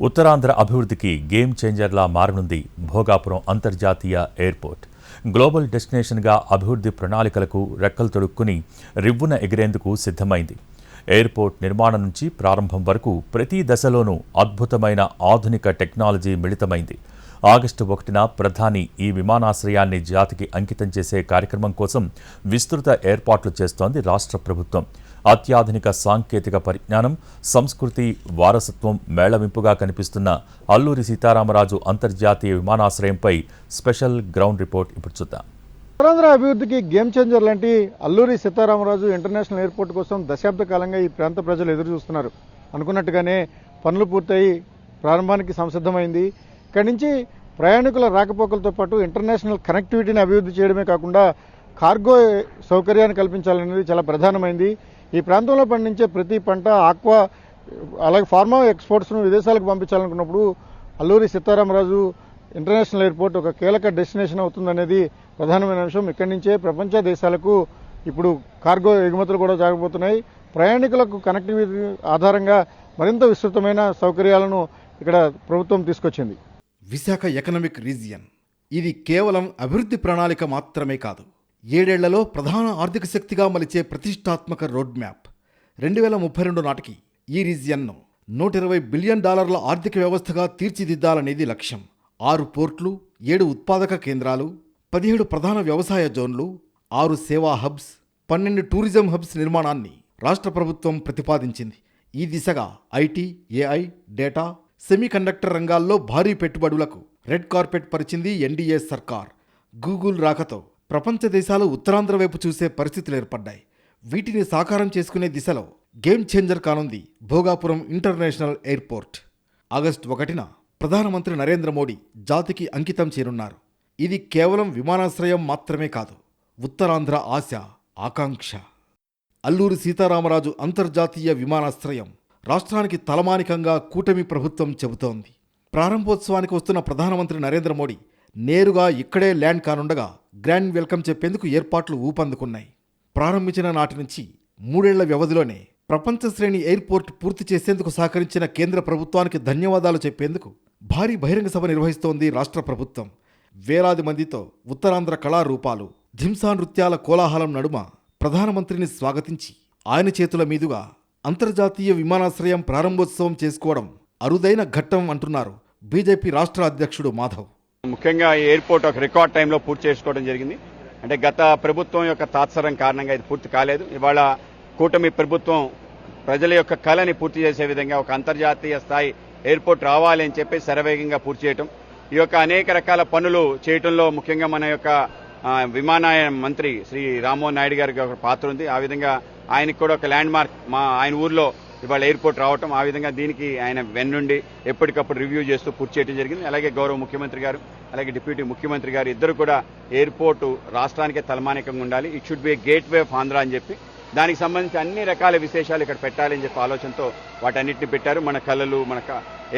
ఉత్తరాంధ్ర అభివృద్ధికి గేమ్ చేంజర్లా మారనుంది భోగాపురం అంతర్జాతీయ airport. Global డెస్టినేషన్గా అభివృద్ధి ప్రణాళికలకు రెక్కలు తొడుక్కుని రివ్వున ఎగిరేందుకు సిద్ధమైంది. ఎయిర్పోర్ట్ నిర్మాణం నుంచి ప్రారంభం వరకు ప్రతి దశలోనూ అద్భుతమైన ఆధునిక టెక్నాలజీ మిళితమైంది. ఆగస్టు 1న ప్రధాని ఈ విమానాశ్రయాన్ని జాతికి అంకితం చేసే కార్యక్రమం కోసం విస్తృత ఏర్పాట్లు చేస్తోంది రాష్ట్ర ప్రభుత్వం. అత్యాధునిక సాంకేతిక పరిజ్ఞానం, సంస్కృతి, వారసత్వం మేళవింపుగా కనిపిస్తున్న అల్లూరి సీతారామరాజు అంతర్జాతీయ విమానాశ్రయంపై స్పెషల్ గ్రౌండ్ రిపోర్ట్ ఇప్పుడు చూద్దాం. ఉత్తరాంధ్ర అభివృద్ధికి గేమ్ చేంజర్ లాంటి అల్లూరి సీతారామరాజు ఇంటర్నేషనల్ ఎయిర్పోర్ట్ కోసం దశాబ్ద కాలంగా ఈ ప్రాంత ప్రజలు ఎదురు చూస్తున్నారు. అనుకున్నట్టుగానే పనులు పూర్తయి ప్రారంభానికి సంసిద్ధమైంది. ఇక్కడి నుంచి ప్రయాణికుల రాకపోకలతో పాటు ఇంటర్నేషనల్ కనెక్టివిటీని అభివృద్ధి చేయడమే కాకుండా కార్గో సౌకర్యాన్ని కల్పించాలనేది చాలా ప్రధానమైంది. ఈ ప్రాంతంలో పండించే ప్రతి పంట, ఆక్వా, అలాగే ఫార్మా ఎక్స్పోర్ట్స్ను విదేశాలకు పంపించాలనుకున్నప్పుడు అల్లూరి సీతారామరాజు ఇంటర్నేషనల్ ఎయిర్పోర్ట్ ఒక కీలక డెస్టినేషన్ అవుతుందనేది ప్రధానమైన అంశం. ఇక్కడి నుంచే ప్రపంచ దేశాలకు ఇప్పుడు కార్గో ఎగుమతులు కూడా జరగబోతున్నాయి. ప్రయాణికులకు కనెక్టివిటీ ఆధారంగా మరింత విస్తృతమైన సౌకర్యాలను ఇక్కడ ప్రభుత్వం తీసుకొచ్చింది. విశాఖ ఎకనామిక్ రీజియన్ ఇది కేవలం అభివృద్ధి ప్రణాళిక మాత్రమే కాదు, 7 ఏళ్లలో ప్రధాన ఆర్థిక శక్తిగా మలిచే ప్రతిష్టాత్మక రోడ్ మ్యాప్. 2032 నాటికి ఈ రీజియన్ను $120 బిలియన్ ఆర్థిక వ్యవస్థగా తీర్చిదిద్దాలనేది లక్ష్యం. 6 పోర్ట్లు, 7 ఉత్పాదక కేంద్రాలు, 17 ప్రధాన వ్యవసాయ జోన్లు, 6 సేవా హబ్స్, 12 టూరిజం హబ్స్ నిర్మాణాన్ని రాష్ట్ర ప్రభుత్వం ప్రతిపాదించింది. ఈ దిశగా ఐటీ, ఏఐ, డేటా, సెమీకండక్టర్ రంగాల్లో భారీ పెట్టుబడులకు రెడ్ కార్పెట్ పరిచింది ఎన్డీఏ సర్కార్. గూగుల్ రాకతో ప్రపంచ దేశాలు ఉత్తరాంధ్ర వైపు చూసే పరిస్థితులు ఏర్పడ్డాయి. వీటిని సాకారం చేసుకునే దిశలో గేమ్ చేంజర్ కానుంది భోగాపురం ఇంటర్నేషనల్ ఎయిర్పోర్ట్. ఆగస్టు 1న ప్రధానమంత్రి నరేంద్ర మోడీ జాతికి అంకితం చేరున్నారు. ఇది కేవలం విమానాశ్రయం మాత్రమే కాదు, ఉత్తరాంధ్ర ఆశ, ఆకాంక్ష. అల్లూరి సీతారామరాజు అంతర్జాతీయ విమానాశ్రయం రాష్ట్రానికి తలమానికంగా కూటమి ప్రభుత్వం చెబుతోంది. ప్రారంభోత్సవానికి వస్తున్న ప్రధానమంత్రి నరేంద్ర మోడీ నేరుగా ఇక్కడే ల్యాండ్ కానుండగా గ్రాండ్ వెల్కమ్ చెప్పేందుకు ఏర్పాట్లు ఊపందుకున్నాయి. ప్రారంభించిన నాటి నుంచి 3 ఏళ్ల వ్యవధిలోనే ప్రపంచ శ్రేణి ఎయిర్పోర్ట్ పూర్తి చేసేందుకు సహకరించిన కేంద్ర ప్రభుత్వానికి ధన్యవాదాలు చెప్పేందుకు భారీ బహిరంగ సభ నిర్వహిస్తోంది రాష్ట్ర ప్రభుత్వం. వేలాది మందితో ఉత్తరాంధ్ర కళారూపాలు, ధింసా నృత్యాల కోలాహలం నడుమ ప్రధానమంత్రిని స్వాగతించి ఆయన చేతుల మీదుగా అంతర్జాతీయ విమానాశ్రయం ప్రారంభోత్సవం చేసుకోవడం అరుదైన ఘట్టం అంటున్నారు బీజేపీ రాష్ట్ర అధ్యక్షుడు మాధవ్. ముఖ్యంగా ఈ ఎయిర్పోర్ట్ ఒక రికార్డ్ టైంలో పూర్తి చేసుకోవడం జరిగింది. అంటే గత ప్రభుత్వం యొక్క తాత్సరం కారణంగా ఇది పూర్తి కాలేదు. ఇవాళ కూటమి ప్రభుత్వం ప్రజల యొక్క కళని పూర్తి చేసే విధంగా ఒక అంతర్జాతీయ స్థాయి ఎయిర్పోర్ట్ రావాలి అని చెప్పి శరవేగంగా పూర్తి చేయటం, ఈ యొక్క అనేక రకాల పనులు చేయటంలో ముఖ్యంగా మన యొక్క విమానయాన మంత్రి శ్రీ రామ్మోహన్ నాయుడు గారికి ఒక పాత్ర ఉంది. ఆ విధంగా ఆయనకు కూడా ఒక ల్యాండ్ మార్క్ ఆయన ఊర్లో ఇవాళ ఎయిర్పోర్ట్ రావటం, ఆ విధంగా దీనికి ఆయన వెన్నుండి ఎప్పటికప్పుడు రివ్యూ చేస్తూ పూర్తి చేయడం జరిగింది. అలాగే గౌరవ ముఖ్యమంత్రి గారు, అలాగే డిప్యూటీ ముఖ్యమంత్రి గారు ఇద్దరు కూడా ఎయిర్పోర్టు రాష్ట్రానికే తలమానికంగా ఉండాలి, it should be A gate way of Andhra అని చెప్పి దానికి సంబంధించి అన్ని రకాల విశేషాలు ఇక్కడ పెట్టాలని చెప్పి ఆలోచనతో వాటన్నిటిని పెట్టారు. మన కళలు,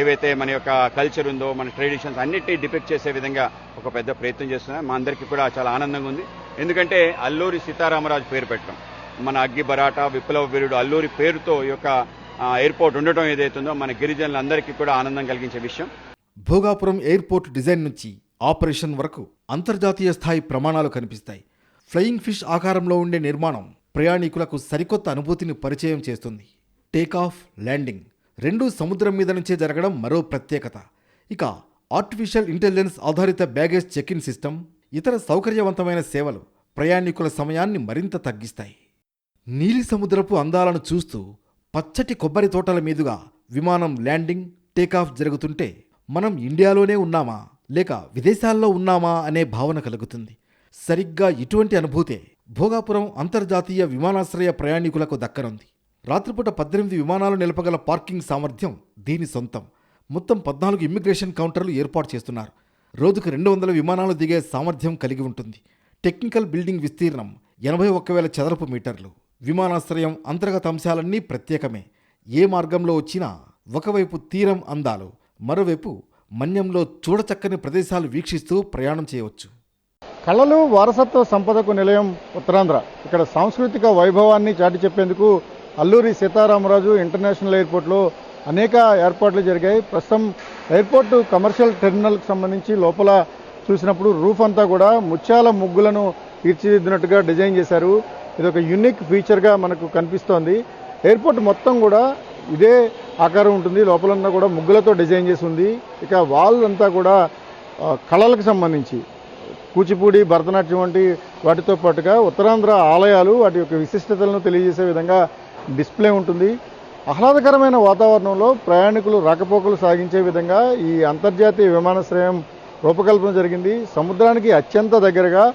ఏవైతే మన యొక్క కల్చర్ ఉందో, మన ట్రెడిషన్స్ అన్నిటినీ డిపిక్ట్ చేసే విధంగా ఒక పెద్ద ప్రయత్నం చేస్తున్నారు. మా అందరికీ కూడా చాలా ఆనందంగా ఉంది. ఎందుకంటే అల్లూరి సీతారామరాజు పేరు పెట్టడం, మన అగ్గి బరాటా విప్లవ వీరుడు అల్లూరి పేరుతో ఈ యొక్క ఎయిర్పోర్ట్ ఉండటం ఏదైతుందో మన గిరిజనులందరికీ కూడా ఆనందం కలిగించే విషయం. భోగాపురం ఎయిర్పోర్ట్ డిజైన్ నుంచి ఆపరేషన్ వరకు అంతర్జాతీయ స్థాయి ప్రమాణాలు కనిపిస్తాయి. ఫ్లయింగ్ ఫిష్ ఆకారంలో ఉండే నిర్మాణం ప్రయాణికులకు సరికొత్త అనుభూతిని పరిచయం చేస్తుంది. టేకాఫ్, ల్యాండింగ్ రెండూ సముద్రం మీద నుంచే జరగడం మరో ప్రత్యేకత. ఇక ఆర్టిఫిషియల్ ఇంటెలిజెన్స్ ఆధారిత బ్యాగేజ్ చెక్ ఇన్ సిస్టమ్, ఇతర సౌకర్యవంతమైన సేవలు ప్రయాణికుల సమయాన్ని మరింత తగ్గిస్తాయి. నీలి సముద్రపు అందాలను చూస్తూ పచ్చటి కొబ్బరి తోటల మీదుగా విమానం ల్యాండింగ్, టేకాఫ్ జరుగుతుంటే మనం ఇండియాలోనే ఉన్నామా లేక విదేశాల్లో ఉన్నామా అనే భావన కలుగుతుంది. సరిగ్గా ఇటువంటి అనుభూతే భోగాపురం అంతర్జాతీయ విమానాశ్రయ ప్రయాణికులకు దక్కనుంది. రాత్రిపూట 18 విమానాలు నిలపగల పార్కింగ్ సామర్థ్యం దీని సొంతం. మొత్తం 14 ఇమ్మిగ్రేషన్ కౌంటర్లు ఏర్పాటు చేస్తున్నారు. రోజుకు 200 విమానాలు దిగే సామర్థ్యం కలిగి ఉంటుంది. టెక్నికల్ బిల్డింగ్ విస్తీర్ణం 81,000 చదరపు మీటర్లు. విమానాశ్రయం అంతర్గత అంశాలన్నీ ప్రత్యేకమే. ఏ మార్గంలో వచ్చినా ఒకవైపు తీరం అందాలు, మరోవైపు మన్యంలో చూడచక్కని ప్రదేశాలు వీక్షిస్తూ ప్రయాణం చేయవచ్చు. కళలు, వారసత్వ సంపదకు నిలయం ఉత్తరాంధ్ర. ఇక్కడ సాంస్కృతిక వైభవాన్ని చాటి చెప్పేందుకు అల్లూరి సీతారామరాజు ఇంటర్నేషనల్ ఎయిర్పోర్ట్లో అనేక ఏర్పాట్లు జరిగాయి. ప్రస్తుతం ఎయిర్పోర్ట్ కమర్షియల్ టెర్మినల్కి సంబంధించి లోపల చూసినప్పుడు రూఫ్ అంతా కూడా ముత్యాల ముగ్గులను తీర్చిదిద్దినట్టుగా డిజైన్ చేశారు. ఇది ఒక యూనిక్ ఫీచర్గా మనకు కనిపిస్తోంది. ఎయిర్పోర్ట్ మొత్తం కూడా ఇదే ఆకారం ఉంటుంది. లోపలంతా కూడా ముగ్గులతో డిజైన్ చేసి ఉంది. ఇక వాల్ అంతా కూడా కళలకు సంబంధించి కూచిపూడి, భరతనాట్యం వంటి వాటితో పాటుగా ఉత్తరాంధ్ర ఆలయాలు వాటి యొక్క విశిష్టతలను తెలియజేసే విధంగా డిస్ప్లే ఉంటుంది. ఆహ్లాదకరమైన వాతావరణంలో ప్రయాణికులు రాకపోకలు సాగించే విధంగా ఈ అంతర్జాతీయ విమానాశ్రయం రూపకల్పన జరిగింది. సముద్రానికి అత్యంత దగ్గరగా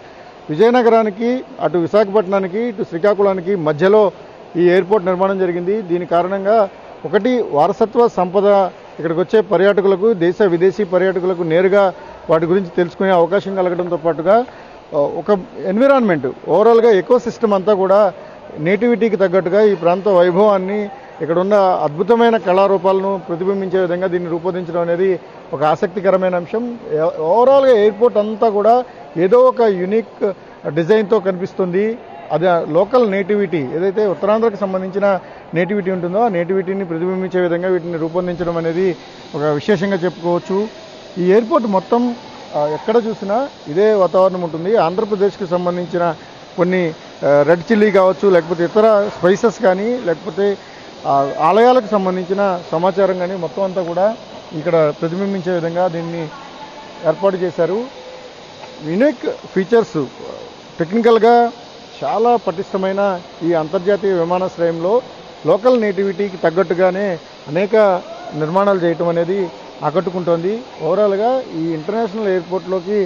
విజయనగరానికి, అటు విశాఖపట్నానికి, ఇటు శ్రీకాకుళానికి మధ్యలో ఈ ఎయిర్పోర్ట్ నిర్మాణం జరిగింది. దీని కారణంగా ఒకటి వారసత్వ సంపద ఇక్కడికి వచ్చే పర్యాటకులకు, దేశ విదేశీ పర్యాటకులకు నేరుగా వాటి గురించి తెలుసుకునే అవకాశం కలగడంతో పాటుగా ఒక ఎన్విరాన్మెంట్ ఓవరాల్గా ఎకో సిస్టమ్ అంతా కూడా నేటివిటీకి తగ్గట్టుగా ఈ ప్రాంత వైభవాన్ని, ఇక్కడ ఉన్న అద్భుతమైన కళారూపాలను ప్రతిబింబించే విధంగా దీన్ని రూపొందించడం అనేది ఒక ఆసక్తికరమైన అంశం. ఓవరాల్గా ఎయిర్పోర్ట్ అంతా కూడా ఏదో ఒక యూనిక్ డిజైన్తో కనిపిస్తుంది. అది లోకల్ నేటివిటీ, ఏదైతే ఉత్తరాంధ్రకు సంబంధించిన నేటివిటీ ఉంటుందో ఆ నేటివిటీని ప్రతిబింబించే విధంగా వీటిని రూపొందించడం అనేది ఒక విశేషంగా చెప్పుకోవచ్చు. ఈ ఎయిర్పోర్ట్ మొత్తం ఎక్కడ చూసినా ఇదే వాతావరణం ఉంటుంది. ఆంధ్రప్రదేశ్కి సంబంధించిన కొన్ని రెడ్ చిల్లీ కావచ్చు, లేకపోతే ఇతర స్పైసెస్ కానీ, లేకపోతే ఆలయాలకు సంబంధించిన సమాచారం కానీ మొత్తం అంతా కూడా ఇక్కడ ప్రతిబింబించే విధంగా దీన్ని ఏర్పాటు చేశారు. యూనిక్ ఫీచర్స్, టెక్నికల్గా చాలా పటిష్టమైన ఈ అంతర్జాతీయ విమానాశ్రయంలో లోకల్ నేటివిటీకి తగ్గట్టుగానే అనేక నిర్మాణాలు చేయటం అనేది ఆకట్టుకుంటోంది. ఓవరాల్గా ఈ ఇంటర్నేషనల్ ఎయిర్పోర్ట్లోకి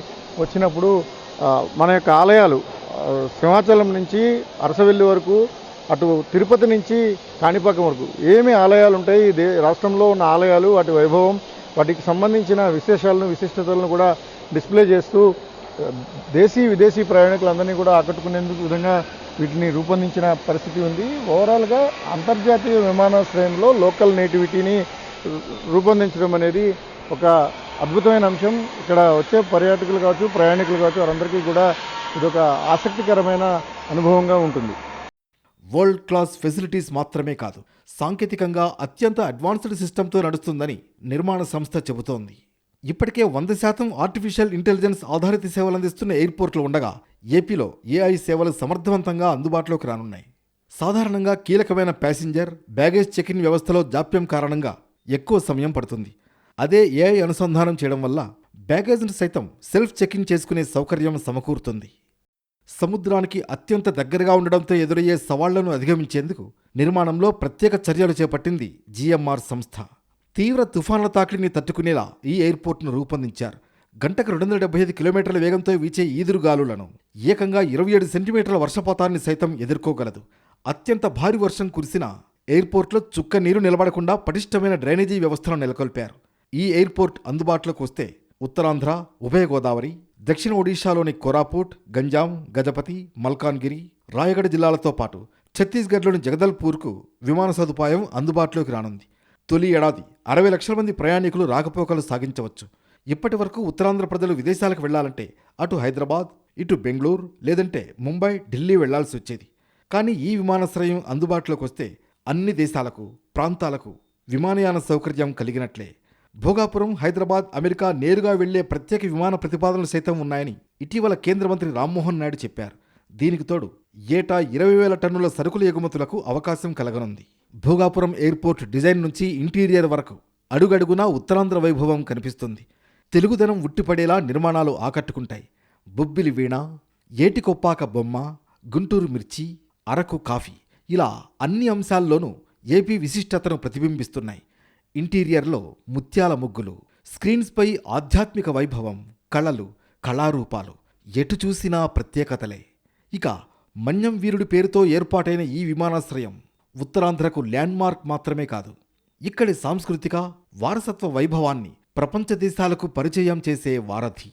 వచ్చినప్పుడు మన యొక్క ఆలయాలు సింహాచలం నుంచి అరసవెల్లి వరకు, అటు తిరుపతి నుంచి కాణిపాకం వరకు ఏమి ఆలయాలు ఉంటాయి, రాష్ట్రంలో ఉన్న ఆలయాలు, వాటి వైభవం, వాటికి సంబంధించిన విశేషాలను, విశిష్టతలను కూడా డిస్ప్లే చేస్తూ దేశీ విదేశీ ప్రయాణికులందరినీ కూడా ఆకట్టుకునేందుకు విధంగా వీటిని రూపొందించిన పరిస్థితి ఉంది. ఓవరాల్గా అంతర్జాతీయ విమానాశ్రయంలో లోకల్ నేటివిటీని రూపొందించడం అనేది ఒక అద్భుతమైన అంశం. ఇక్కడ వచ్చే పర్యాటకులు కావచ్చు, ప్రయాణికులు కావచ్చు, వారందరికీ కూడా ఇదొక ఆసక్తికరమైన అనుభవంగా ఉంటుంది. వరల్డ్ క్లాస్ ఫెసిలిటీస్ మాత్రమే కాదు, సాంకేతికంగా అత్యంత అడ్వాన్స్డ్ సిస్టంతో నడుస్తుందని నిర్మాణ సంస్థ చెబుతోంది. ఇప్పటికే 100% ఆర్టిఫిషియల్ ఇంటెలిజెన్స్ ఆధారిత సేవలు అందిస్తున్న ఎయిర్పోర్ట్లు ఉండగా ఏపీలో ఏఐ సేవలు సమర్థవంతంగా అందుబాటులోకి రానున్నాయి. సాధారణంగా కీలకమైన ప్యాసింజర్, బ్యాగేజ్ చెక్-ఇన్ వ్యవస్థలో జాప్యం కారణంగా ఎక్కువ సమయం పడుతుంది. అదే ఏఐ అనుసంధానం చేయడం వల్ల బ్యాగేజ్ను సైతం సెల్ఫ్ చెక్-ఇన్ చేసుకునే సౌకర్యం సమకూరుతుంది. సముద్రానికి అత్యంత దగ్గరగా ఉండడంతో ఎదురయ్యే సవాళ్లను అధిగమించేందుకు నిర్మాణంలో ప్రత్యేక చర్యలు చేపట్టింది జీఎంఆర్ సంస్థ. తీవ్ర తుఫాన్ల తాకిడిని తట్టుకునేలా ఈ ఎయిర్పోర్ట్ను రూపొందించారు. గంటకు 275 కిలోమీటర్ల వేగంతో వీచే ఈదురుగాలులను, ఏకంగా 27 సెంటీమీటర్ల వర్షపాతాన్ని సైతం ఎదుర్కోగలదు. అత్యంత భారీ వర్షం కురిసినా ఎయిర్పోర్ట్లో చుక్క నీరు నిలబడకుండా పటిష్టమైన డ్రైనేజీ వ్యవస్థను నెలకొల్పారు. ఈ ఎయిర్పోర్ట్ అందుబాటులోకి వస్తే ఉత్తరాంధ్ర, ఉభయ గోదావరి, దక్షిణ ఒడిశాలోని కోరాపుట్, గంజాం, గజపతి, మల్కాన్గిరి, రాయగఢ జిల్లాలతో పాటు ఛత్తీస్గఢ్లోని జగదల్పూర్కు విమాన సదుపాయం అందుబాటులోకి రానుంది. తొలి ఏడాది 60 లక్షల మంది ప్రయాణికులు రాకపోకలు సాగించవచ్చు. ఇప్పటి వరకు ఉత్తరాంధ్ర ప్రజలు విదేశాలకు వెళ్లాలంటే అటు హైదరాబాద్, ఇటు బెంగళూరు, లేదంటే ముంబై, ఢిల్లీ వెళ్లాల్సి వచ్చేది. కానీ ఈ విమానాశ్రయం అందుబాటులోకి వస్తే అన్ని దేశాలకు, ప్రాంతాలకు విమానయాన సౌకర్యం కలిగినట్లే. భోగాపురం, హైదరాబాద్, అమెరికా నేరుగా వెళ్లే ప్రత్యేక విమాన ప్రతిపాదనలు సైతం ఉన్నాయని ఇటీవల కేంద్ర మంత్రి రామ్మోహన్ నాయుడు చెప్పారు. దీనికి తోడు ఏటా 20,000 టన్నుల సరుకుల ఎగుమతులకు అవకాశం కలగనుంది. భోగాపురం ఎయిర్పోర్ట్ డిజైన్ నుంచి ఇంటీరియర్ వరకు అడుగడుగునా ఉత్తరాంధ్ర వైభవం కనిపిస్తుంది. తెలుగుదనం ఉట్టిపడేలా నిర్మాణాలు ఆకట్టుకుంటాయి. బొబ్బిలి వీణ, ఏటికొప్పాక బొమ్మ, గుంటూరు మిర్చి, అరకు కాఫీ, ఇలా అన్ని అంశాల్లోనూ ఏపీ విశిష్టతను ప్రతిబింబిస్తున్నాయి. ఇంటీరియర్లో ముత్యాల ముగ్గులు, స్క్రీన్స్పై ఆధ్యాత్మిక వైభవం, కళలు, కళారూపాలు, ఎటు చూసినా ప్రత్యేకతలే. ఇక మన్యం వీరుడి పేరుతో ఏర్పాటైన ఈ విమానాశ్రయం ఉత్తరాంధ్రకు ల్యాండ్మార్క్ మాత్రమే కాదు, ఇక్కడి సాంస్కృతిక వారసత్వ వైభవాన్ని ప్రపంచ దేశాలకు పరిచయం చేసే వారధి.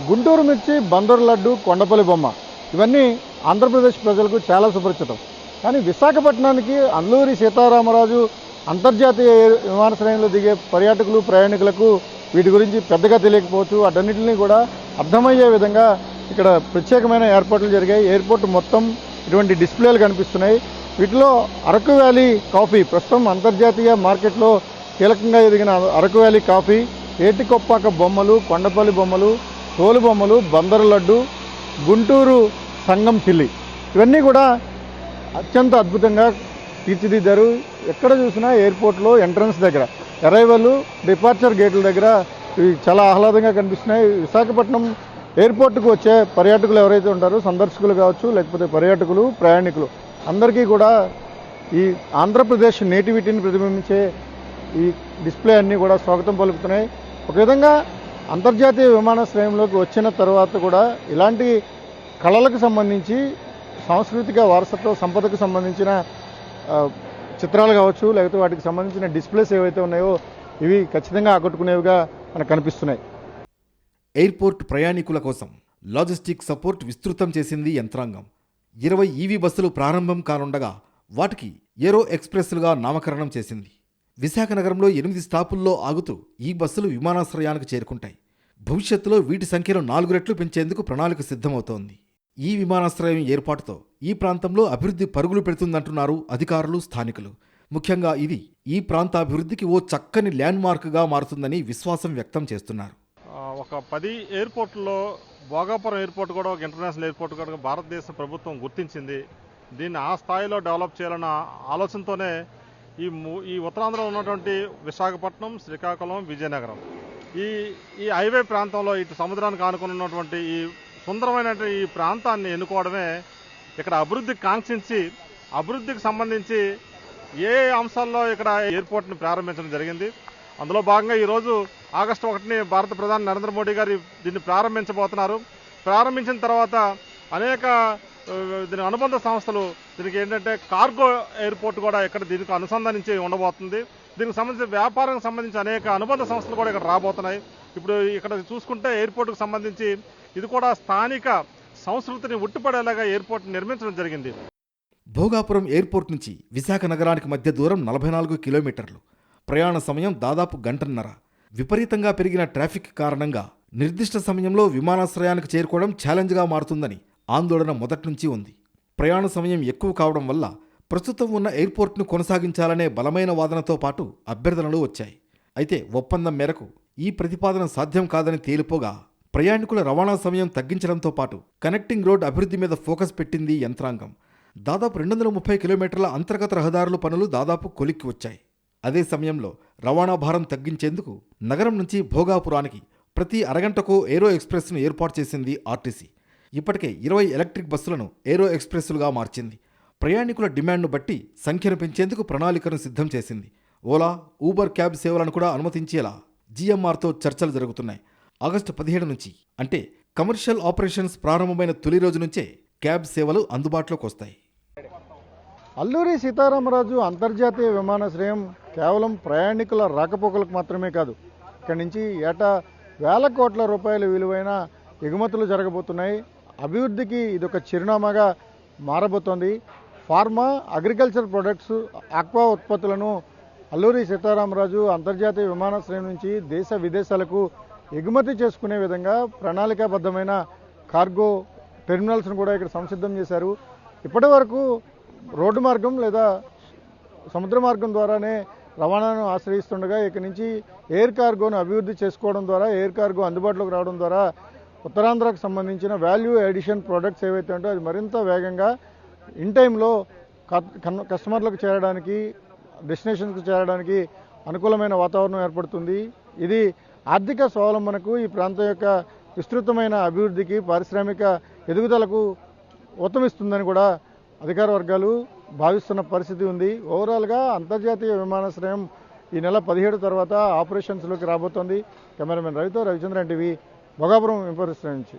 గుంటూరు మిర్చి, బందరు లడ్డు, కొండపల్లి బొమ్మ ఇవన్నీ ఆంధ్రప్రదేశ్ ప్రజలకు చాలా సుపరిచితం. కానీ విశాఖపట్నానికి అల్లూరి సీతారామరాజు అంతర్జాతీయ విమానాశ్రయంలో దిగే పర్యాటకులు, ప్రయాణికులకు వీటి గురించి పెద్దగా తెలియకపోవచ్చు. వాటన్నిటిని కూడా అర్థమయ్యే విధంగా ఇక్కడ ప్రత్యేకమైన ఏర్పాట్లు జరిగాయి. ఎయిర్పోర్ట్ మొత్తం ఇటువంటి డిస్ప్లేలు కనిపిస్తున్నాయి. వీటిలో అరకు వ్యాలీ కాఫీ ప్రస్తుతం అంతర్జాతీయ మార్కెట్లో కీలకంగా ఎదిగిన అరకు వ్యాలీ కాఫీ, ఏటికొప్పాక బొమ్మలు, కొండపల్లి బొమ్మలు, తోలు బొమ్మలు, బందరు లడ్డు, గుంటూరు సంగం చిల్లి ఇవన్నీ కూడా అత్యంత అద్భుతంగా తీర్చిదిద్దారు. ఎక్కడ చూసినా ఎయిర్పోర్ట్లో ఎంట్రన్స్ దగ్గర, అరైవల్, డిపార్చర్ గేట్ల దగ్గర ఇవి చాలా ఆహ్లాదంగా కనిపిస్తున్నాయి. విశాఖపట్నం ఎయిర్పోర్ట్కు వచ్చే పర్యాటకులు ఎవరైతే ఉంటారో, సందర్శకులు కావచ్చు, లేకపోతే పర్యాటకులు, ప్రయాణికులు అందరికీ కూడా ఈ ఆంధ్రప్రదేశ్ నేటివిటీని ప్రతిబింబించే ఈ డిస్ప్లే అన్నీ కూడా స్వాగతం పలుకుతున్నాయి. ఒక విధంగా అంతర్జాతీయ విమానాశ్రయంలోకి వచ్చిన తర్వాత కూడా ఇలాంటి కళలకు సంబంధించి, సాంస్కృతిక వారసత్వ సంపదకు సంబంధించిన చిత్రాలు కావచ్చు, లేకపోతే వాటికి సంబంధించిన డిస్ప్లేస్ ఏవైతే ఉన్నాయో ఇవి ఖచ్చితంగా ఆకట్టుకునేవిగా మనకు కనిపిస్తున్నాయి. ఎయిర్పోర్ట్ ప్రయాణికుల కోసం లాజిస్టిక్ సపోర్ట్ విస్తృతం చేసింది యంత్రాంగం. 20 ఈవీ బస్సులు ప్రారంభం కానుండగా వాటికి ఏరో ఎక్స్ప్రెస్లుగా నామకరణం చేసింది. విశాఖ నగరంలో 8 స్టాపుల్లో ఆగుతూ ఈ బస్సులు విమానాశ్రయానికి చేరుకుంటాయి. భవిష్యత్తులో వీటి సంఖ్యను 4 రెట్లు పెంచేందుకు ప్రణాళిక సిద్ధమవుతోంది. ఈ విమానాశ్రయం ఏర్పాటుతో ఈ ప్రాంతంలో అభివృద్ధి పరుగులు పెడుతుందంటున్నారు అధికారులు, స్థానికులు. ముఖ్యంగా ఇది ఈ ప్రాంత అభివృద్ధికి ఓ చక్కని ల్యాండ్ మార్క్గా మారుతుందని విశ్వాసం వ్యక్తం చేస్తున్నారు. ఒక 10 ఎయిర్పోర్టుల్లో భోగాపురం ఎయిర్పోర్ట్ కూడా ఒక ఇంటర్నేషనల్ ఎయిర్పోర్ట్ కూడా భారతదేశ ప్రభుత్వం గుర్తించింది. దీన్ని ఆ స్థాయిలో డెవలప్ చేయాలన్న ఆలోచనతోనే ఈ ఉత్తరాంధ్రలో ఉన్నటువంటి విశాఖపట్నం, శ్రీకాకుళం, విజయనగరం ఈ హైవే ప్రాంతంలో ఇటు సముద్రానికి ఆనుకుని ఉన్నటువంటి ఈ సుందరమైన ఈ ప్రాంతాన్ని ఎన్నుకోవడమే ఇక్కడ అభివృద్ధికి కాంక్షించి, అభివృద్ధికి సంబంధించి ఏ అంశాల్లో ఇక్కడ ఎయిర్పోర్ట్ని ప్రారంభించడం జరిగింది. అందులో భాగంగా ఈరోజు ఆగస్టు 1ని భారత ప్రధాని నరేంద్ర మోడీ గారు దీన్ని ప్రారంభించబోతున్నారు. ప్రారంభించిన తర్వాత అనేక దీని అనుబంధ సంస్థలు, దీనికి ఏంటంటే కార్గో ఎయిర్పోర్ట్ కూడా ఇక్కడ దీనికి అనుసంధానించి ఉండబోతుంది. దీనికి సంబంధించి వ్యాపారానికి సంబంధించి అనేక అనుబంధ సంస్థలు కూడా ఇక్కడ రాబోతున్నాయి. ఇప్పుడు ఇక్కడ చూసుకుంటే ఎయిర్పోర్ట్కు సంబంధించి ఇది కూడా స్థానిక సంస్కృతిని ఉట్టిపడేలాగా ఎయిర్పోర్ట్ నిర్మించడం జరిగింది. భోగాపురం ఎయిర్పోర్ట్ నుంచి విశాఖ నగరానికి మధ్య దూరం 44 కిలోమీటర్లు. ప్రయాణ సమయం దాదాపు గంటన్నర. విపరీతంగా పెరిగిన ట్రాఫిక్ కారణంగా నిర్దిష్ట సమయంలో విమానాశ్రయానికి చేరుకోవడం ఛాలెంజ్గా మారుతుందని ఆందోళన మొదటి నుంచి ఉంది. ప్రయాణ సమయం ఎక్కువ కావడం వల్ల ప్రస్తుతం ఉన్న ఎయిర్పోర్ట్ను కొనసాగించాలనే బలమైన వాదనతో పాటు అభ్యర్థనలు వచ్చాయి. అయితే ఒప్పందం మేరకు ఈ ప్రతిపాదన సాధ్యం కాదని తేలిపోగా ప్రయాణికుల రవాణా సమయం తగ్గించడంతో పాటు కనెక్టింగ్ రోడ్ అభివృద్ధి మీద ఫోకస్ పెట్టింది యంత్రాంగం. దాదాపు 230 కిలోమీటర్ల అంతర్గత రహదారుల పనులు దాదాపు కొలిక్కి వచ్చాయి. అదే సమయంలో రవాణా భారం తగ్గించేందుకు నగరం నుంచి భోగాపురానికి ప్రతి అరగంటకు ఏరో ఎక్స్ప్రెస్ను ఏర్పాటు చేసింది ఆర్టీసీ. ఇప్పటికే 20 ఎలక్ట్రిక్ బస్సులను ఏరో ఎక్స్ప్రెస్లుగా మార్చింది. ప్రయాణికుల డిమాండ్ను బట్టి సంఖ్యను పెంచేందుకు ప్రణాళికను సిద్ధం చేసింది. ఓలా, ఊబర్ క్యాబ్ సేవలను కూడా అనుమతించేలా జీఎంఆర్తో చర్చలు జరుగుతున్నాయి. ఆగస్టు 17 నుంచి, అంటే కమర్షియల్ ఆపరేషన్స్ ప్రారంభమైన తొలి రోజు నుంచే క్యాబ్ సేవలు అందుబాటులోకి వస్తాయి. అల్లూరి సీతారామరాజు అంతర్జాతీయ విమానాశ్రయం కేవలం ప్రయాణికుల రాకపోకలకు మాత్రమే కాదు, ఇక్కడి నుంచి ఏటా వేల కోట్ల రూపాయల విలువైన ఎగుమతులు జరగబోతున్నాయి. అభివృద్ధికి ఇదొక చిరునామాగా మారబోతోంది. ఫార్మా, అగ్రికల్చర్ ప్రొడక్ట్స్, ఆక్వా ఉత్పత్తులను అల్లూరి సీతారామరాజు అంతర్జాతీయ విమానాశ్రయం నుంచి దేశ విదేశాలకు ఎగుమతి చేసుకునే విధంగా ప్రణాళికాబద్ధమైన కార్గో టెర్మినల్స్ను కూడా ఇక్కడ సంసిద్ధం చేశారు. ఇప్పటి వరకు రోడ్డు మార్గం లేదా సముద్ర మార్గం ద్వారానే రవాణాను ఆశ్రయిస్తుండగా ఇక నుంచి ఎయిర్ కార్గోను అభివృద్ధి చేసుకోవడం ద్వారా, ఎయిర్ కార్గో అందుబాటులోకి రావడం ద్వారా ఉత్తరాంధ్రకు సంబంధించిన వాల్యూ ఎడిషన్ ప్రొడక్ట్స్ ఏవైతే ఉంటాయో అది మరింత వేగంగా ఇన్ టైంలో కస్టమర్లకు చేరడానికి, డెస్టినేషన్స్కి చేరడానికి అనుకూలమైన వాతావరణం ఏర్పడుతుంది. ఇది ఆర్థిక స్వావలంబనకు, ఈ ప్రాంతం యొక్క విస్తృతమైన అభివృద్ధికి, పారిశ్రామిక ఎదుగుదలకు ఊతమిస్తుందని కూడా అధికార వర్గాలు భావిస్తున్న పరిస్థితి ఉంది. ఓవరాల్గా అంతర్జాతీయ విమానాశ్రయం ఈ నెల 17 తర్వాత ఆపరేషన్స్లోకి రాబోతోంది. కెమెరామెన్ రవితో రవిచంద్రన్ టీవీ, భోగాపురం విమానాశ్రయం నుంచి.